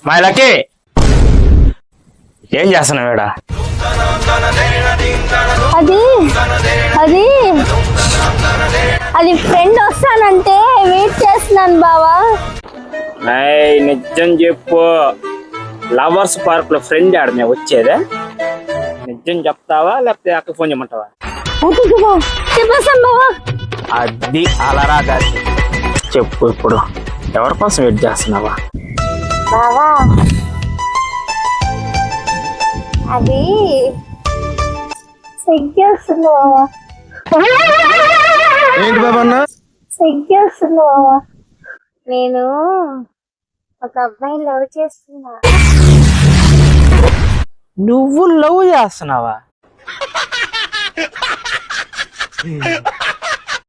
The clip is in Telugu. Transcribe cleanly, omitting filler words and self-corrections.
మై లక్కీ ఏం చేస్తున్నావు ఈడ? అది అది అది ఫ్రెండ్ వస్తానంటే వెయిట్ చేస్తున్నాను బావా. నిజం చెప్పు, లవర్స్ పార్క్ లో ఫ్రెండ్ ఆడ మేము వచ్చేదే? నిజం చెప్తావా లేకపోతే అక్క ఫోన్ చేయమంటావా? చెప్పేస్తాను బావా. అది అలరా దాచి చెప్పు, ఇప్పుడు ఎవరి కోసం వెయిట్ చేస్తున్నావా? బావా అది సిగ్గేస్తుంది బావా. ఏంటి బాబా అన్న? సిగ్గేస్తుంది బావా. నేను ఒక అబ్బాయిని లవ్ చేస్తున్నా. నువ్వు లవ్ చేస్తున్నావా?